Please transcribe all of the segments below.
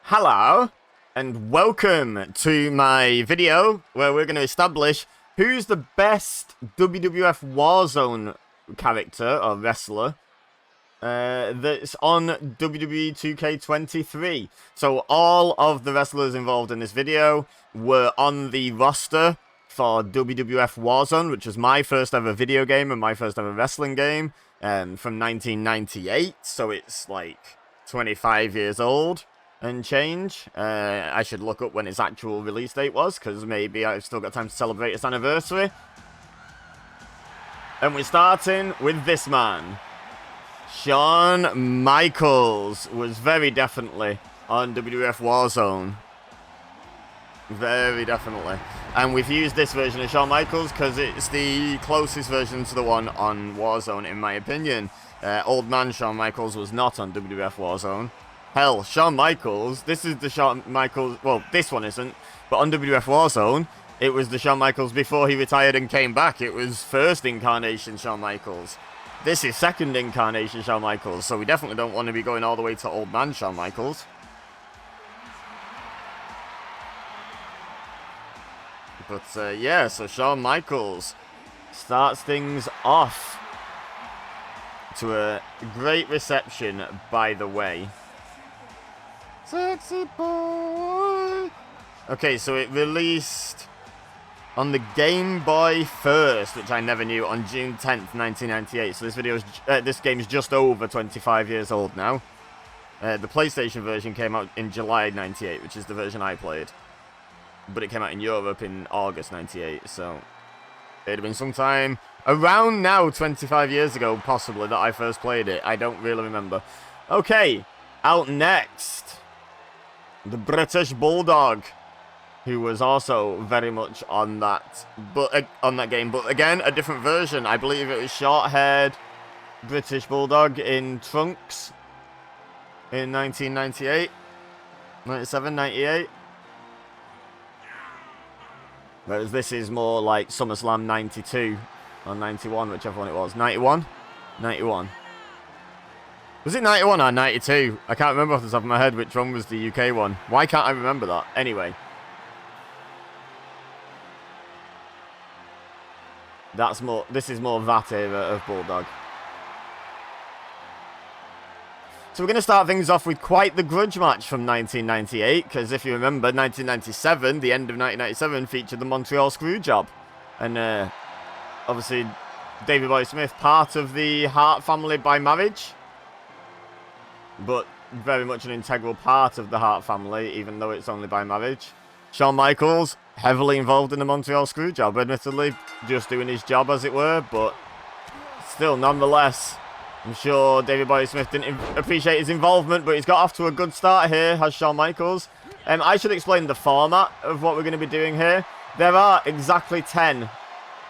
Hello, and welcome to my video where we're going to establish who's the best WWF War Zone character or wrestler that's on WWE 2K23. So all of the wrestlers involved in this video were on the roster for WWF War Zone, which was my first ever video game and my first ever wrestling game from 1998. So it's like 25 years old and change. I should look up when its actual release date was, because maybe I've still got time to celebrate its anniversary. And we're starting with this man. Shawn Michaels was very definitely on WWF War Zone. Very definitely. And we've used this version of Shawn Michaels because it's the closest version to the one on Warzone, in my opinion. Old man Shawn Michaels was not on WWF Warzone. Hell, Shawn Michaels, this is the Shawn Michaels, well, this one isn't, but on WWF Warzone, it was the Shawn Michaels before he retired and came back. It was first incarnation Shawn Michaels. This is second incarnation Shawn Michaels, so we definitely don't want to be going all the way to old man Shawn Michaels. But, yeah, so Shawn Michaels starts things off to a great reception, by the way. Sexy boy. Okay, so it released on the Game Boy first, which I never knew, on June 10th, 1998. So this game is just over 25 years old now. The PlayStation version came out in July 98, which is the version I played. But it came out in Europe in August 98, so it'd have been sometime around now, 25 years ago, possibly, that I first played it. I don't really remember. Okay, out next, the British Bulldog, who was also very much on that, game, but again, a different version. I believe it was short-haired British Bulldog in trunks in 1998, 97, 98. Whereas this is more like SummerSlam 92 or 91, whichever one it was. 91? 91. Was it 91 or 92? I can't remember off the top of my head which one was the UK one. Why can't I remember that? Anyway. This is more that era of Bulldog. So we're going to start things off with quite the grudge match from 1998, because if you remember, 1997, the end of 1997, featured the Montreal Screwjob. And obviously, Davey Boy Smith, part of the Hart family by marriage, but very much an integral part of the Hart family, even though it's only by marriage. Shawn Michaels, heavily involved in the Montreal Screwjob, admittedly, just doing his job, as it were, but still, nonetheless, I'm sure Davey Boy Smith didn't appreciate his involvement, but he's got off to a good start here, has Shawn Michaels. I should explain the format of what we're going to be doing here. There are exactly 10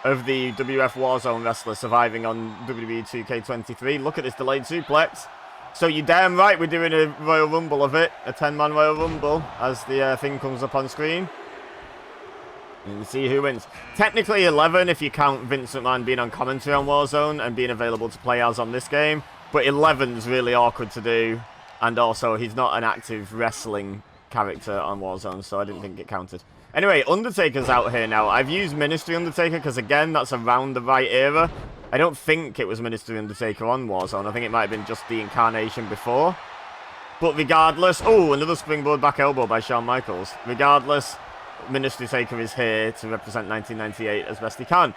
of the WWF Warzone wrestlers surviving on WWE 2K23. Look at this delayed suplex. So you're damn right we're doing a Royal Rumble of it, a 10-man Royal Rumble, as the thing comes up on screen. And see who wins. Technically 11 if you count Vince McMahon being on commentary on Warzone and being available to play as on this game. But 11's really awkward to do. And also, he's not an active wrestling character on Warzone, so I didn't think it counted. Anyway, Undertaker's out here now. I've used Ministry Undertaker because, again, that's around the right era. I don't think it was Ministry Undertaker on Warzone. I think it might have been just the incarnation before. But regardless... Oh, another springboard back elbow by Shawn Michaels. Regardless, Ministry Taker is here to represent 1998 as best he can.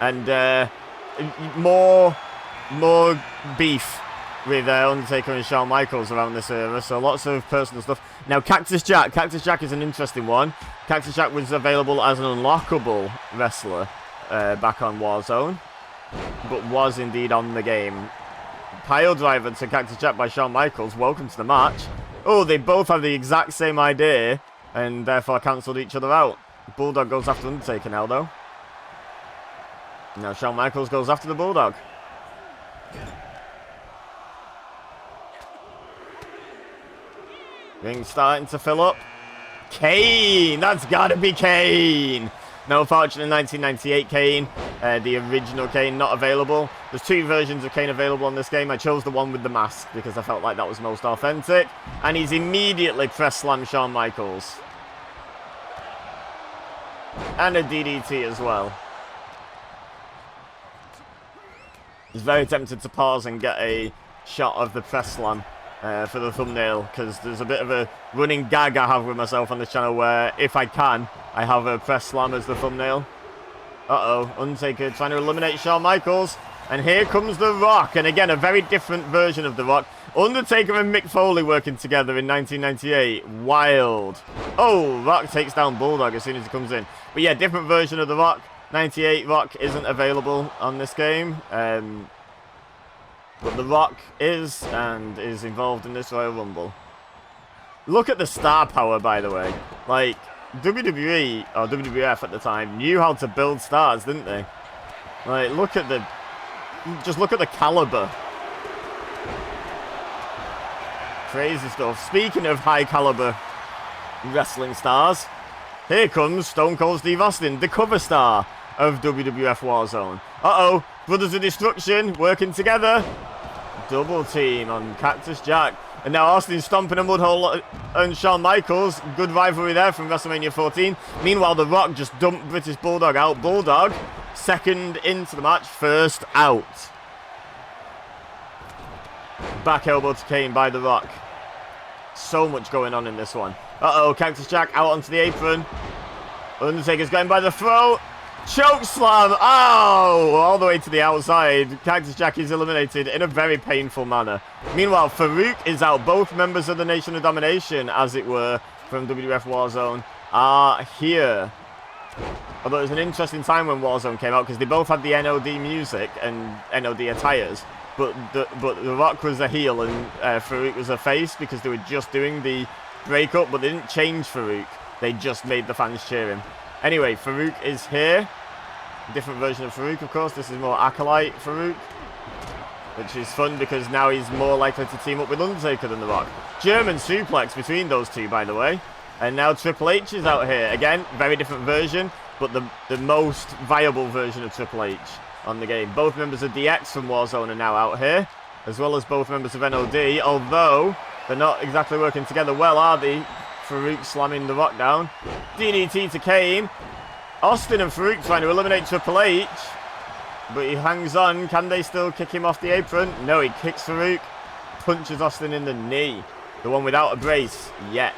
And more beef with Undertaker and Shawn Michaels around this era, so lots of personal stuff. Now, Cactus Jack. Cactus Jack is an interesting one. Cactus Jack was available as an unlockable wrestler back on Warzone, but was indeed on the game. Pile driver to Cactus Jack by Shawn Michaels. Welcome to the match. Oh, they both have the exact same idea, and therefore cancelled each other out. Bulldog goes after Undertaker now, though. Now Shawn Michaels goes after the Bulldog. Ring's starting to fill up. Kane! That's gotta be Kane! No fortune in 1998, Kane. The original Kane not available. There's 2 versions of Kane available on this game. I chose the one with the mask because I felt like that was most authentic. And he's immediately press slammed Shawn Michaels. And a DDT as well. He's very tempted to pause and get a shot of the press slam for the thumbnail, because there's a bit of a running gag I have with myself on this channel where, if I can, I have a press slam as the thumbnail. Uh-oh, Undertaker trying to eliminate Shawn Michaels. And here comes The Rock. And again, a very different version of The Rock. Undertaker and Mick Foley working together in 1998. Wild. Oh, Rock takes down Bulldog as soon as he comes in. But yeah, different version of The Rock. 98 Rock isn't available on this game. But The Rock is, and is involved in this Royal Rumble. Look at the star power, by the way. Like, WWE, or WWF at the time, knew how to build stars, didn't they? Like, just look at the caliber. Crazy stuff. Speaking of high caliber wrestling stars, here comes Stone Cold Steve Austin, the cover star of WWF War Zone. Uh-oh, Brothers of Destruction working together. Double team on Cactus Jack. And now Austin stomping a mud hole on Shawn Michaels. Good rivalry there from WrestleMania 14. Meanwhile, The Rock just dumped British Bulldog out. Bulldog, second into the match, first out. Back elbow to Kane by The Rock. So much going on in this one. Uh-oh, Cactus Jack out onto the apron. Undertaker's going by the throat. Choke slam. Oh, all the way to the outside. Cactus Jack is eliminated in a very painful manner. Meanwhile, Farouk is out. Both members of the Nation of Domination, as it were, from WWF War Zone, are here. Although it was an interesting time when War Zone came out, because they both had the NOD music and NOD attires. But The Rock was a heel and Farouk was a face, because they were just doing the breakup, but they didn't change Farouk. They just made the fans cheer him. Anyway, Farouk is here. Different version of Farouk, of course. This is more Acolyte Farouk, which is fun because now he's more likely to team up with Undertaker than The Rock. German suplex between those two, by the way. And now Triple H is out here. Again, very different version, but the most viable version of Triple H on the game. Both members of DX from Warzone are now out here, as well as both members of NOD, although they're not exactly working together well, are they? Farouk slamming The Rock down. DDT to Kane. Austin and Farouk trying to eliminate Triple H, but he hangs on. Can they still kick him off the apron? No, he kicks Farouk, punches Austin in the knee. The one without a brace yet.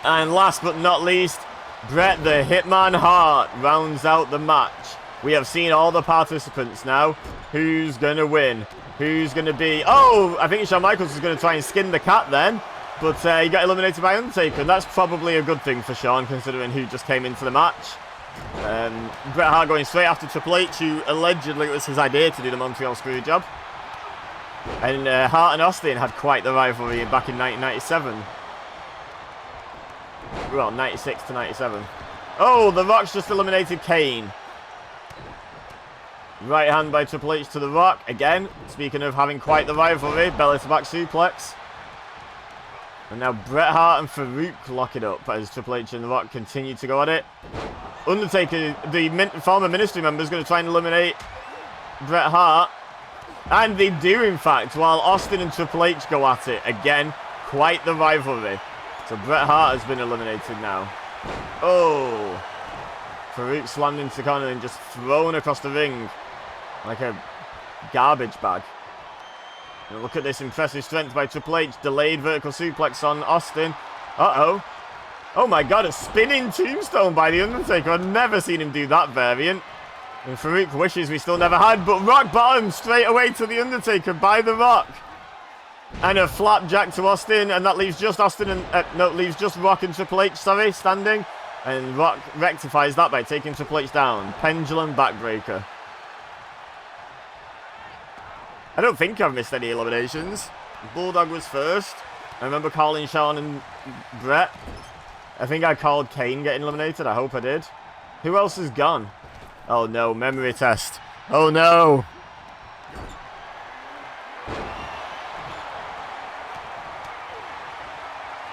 And last but not least, Bret the Hitman Hart rounds out the match. We have seen all the participants now. Who's going to win? Who's going to be... Oh, I think Shawn Michaels is going to try and skin the cat then. But he got eliminated by Undertaker, and that's probably a good thing for Shawn, considering who just came into the match. Bret Hart going straight after Triple H, who allegedly it was his idea to do the Montreal Screwjob. And Hart and Austin had quite the rivalry back in 1997. Well, 96 to 97. Oh, The Rock's just eliminated Kane. Right hand by Triple H to The Rock. Again, speaking of having quite the rivalry, belly to back suplex. And now Bret Hart and Farouk lock it up as Triple H and The Rock continue to go at it. Undertaker, the former Ministry member, is going to try and eliminate Bret Hart. And they do, in fact, while Austin and Triple H go at it. Again, quite the rivalry. So Bret Hart has been eliminated now. Oh. Farouk slammed into the corner and just thrown across the ring like a garbage bag. And look at this impressive strength by Triple H. Delayed vertical suplex on Austin. Uh-oh. Oh my god, a spinning tombstone by The Undertaker. I've never seen him do that variant. And Farouk wishes we still never had, but rock bottom straight away to The Undertaker by The Rock. And a flapjack to Austin, and that leaves just Austin and... leaves just Rock and Triple H, sorry, standing. And Rock rectifies that by taking Triple H down. Pendulum backbreaker. I don't think I've missed any eliminations. Bulldog was first. I remember calling Shawn and Bret. I think I called Kane getting eliminated. I hope I did. Who else is gone? Oh no, memory test. Oh no.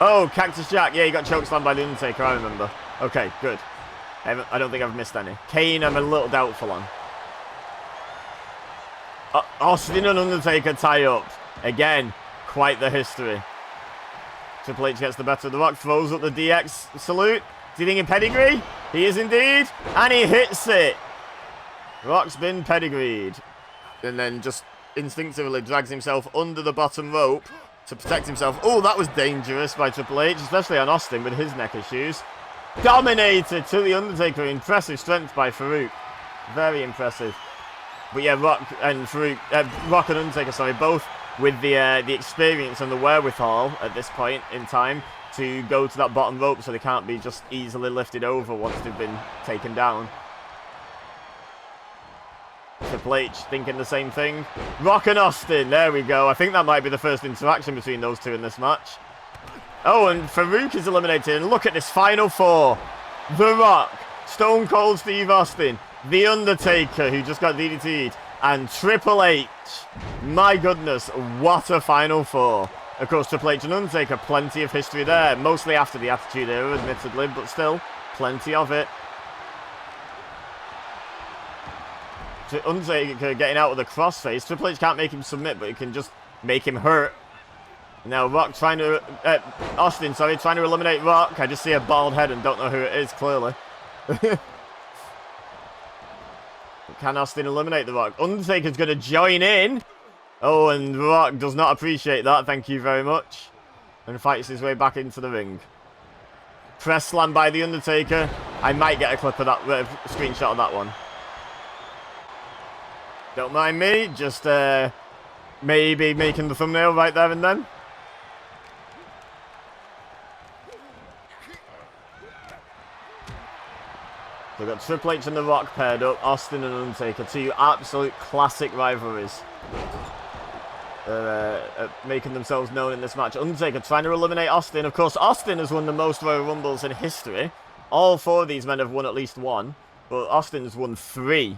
Oh, Cactus Jack. Yeah, he got chokeslammed by The Undertaker, I remember. Okay, good. I don't think I've missed any. Kane, I'm a little doubtful on. Austin and Undertaker tie up. Again, quite the history. Triple H gets the better of the Rock, throws up the DX salute. Is he thinking pedigree? He is indeed. And he hits it. Rock's been pedigreed. And then just instinctively drags himself under the bottom rope to protect himself. Oh, that was dangerous by Triple H, especially on Austin with his neck issues. Dominated to the Undertaker. Impressive strength by Farouk. Very impressive. But yeah, Rock and Undertaker, sorry, both with the experience and the wherewithal at this point in time to go to that bottom rope so they can't be just easily lifted over once they've been taken down. Triple H thinking the same thing. Rock and Austin, there we go. I think that might be the first interaction between those two in this match. Oh, and Farouk is eliminated. And look at this final four. The Rock, Stone Cold Steve Austin, The Undertaker, who just got DDT'd, and Triple H. My goodness, what a final four. Of course, Triple H and Undertaker, plenty of history there. Mostly after the Attitude Era, admittedly, but still, plenty of it. Undertaker getting out with a crossface. Triple H can't make him submit, but he can just make him hurt. Now Rock trying to... Austin, sorry, trying to eliminate Rock. I just see a bald head and don't know who it is, clearly. Can Austin eliminate the Rock? Undertaker's going to join in. Oh, and Rock does not appreciate that. Thank you very much. And fights his way back into the ring. Press slam by the Undertaker. I might get a clip of that, screenshot of that one. Don't mind me, just maybe making the thumbnail right there and then. We've got Triple H and The Rock paired up, Austin and Undertaker, two absolute classic rivalries. Making themselves known in this match. Undertaker trying to eliminate Austin. Of course, Austin has won the most Royal Rumbles in history. All four of these men have won at least one, but Austin's won 3.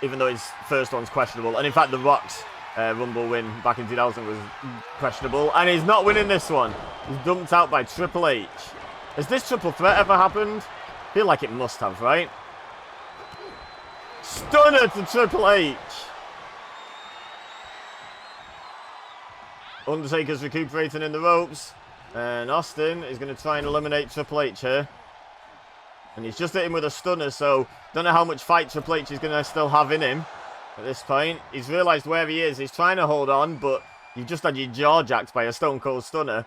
Even though his first one's questionable. And in fact, The Rock's Rumble win back in 2000 was questionable. And he's not winning this one. He's dumped out by Triple H. Has this triple threat ever happened? I feel like it must have, right? Stunner to Triple H. Undertaker's recuperating in the ropes. And Austin is going to try and eliminate Triple H here. And he's just hit him with a stunner, so don't know how much fight Triple H is going to still have in him at this point. He's realised where he is. He's trying to hold on, but you've just had your jaw jacked by a Stone Cold Stunner.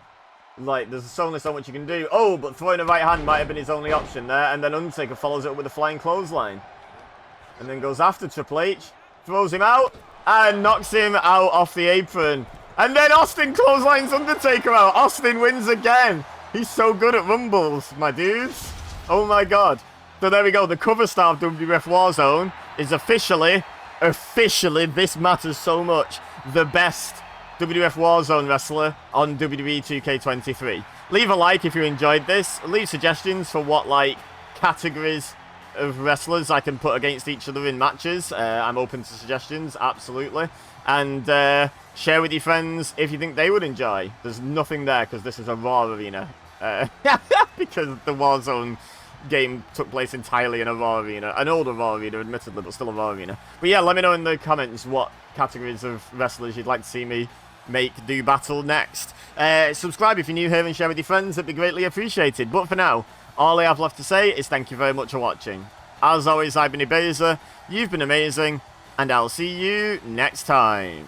Like, there's only so much you can do. Oh, but throwing a right hand might have been his only option there. And then Undertaker follows it up with a flying clothesline. And then goes after Triple H. Throws him out. And knocks him out off the apron. And then Austin clotheslines Undertaker out. Austin wins again. He's so good at Rumbles, my dudes. Oh my god. So there we go. The cover star of WWF War Zone is officially, this matters so much, the best WWF War Zone wrestler on WWE 2K23. Leave a like if you enjoyed this. Leave suggestions for what, like, categories of wrestlers I can put against each other in matches. I'm open to suggestions, absolutely. And share with your friends if you think they would enjoy. There's nothing there because this is a Raw arena. Because the War Zone game took place entirely in a Raw arena. An older Raw arena, admittedly, but still a Raw arena. But yeah, let me know in the comments what categories of wrestlers you'd like to see me do battle next. Subscribe if you're new here and share with your friends. It'd be greatly appreciated. But for now, all I have left to say is thank you very much for watching. As always, I've been Ibeza, you've been amazing, and I'll see you next time.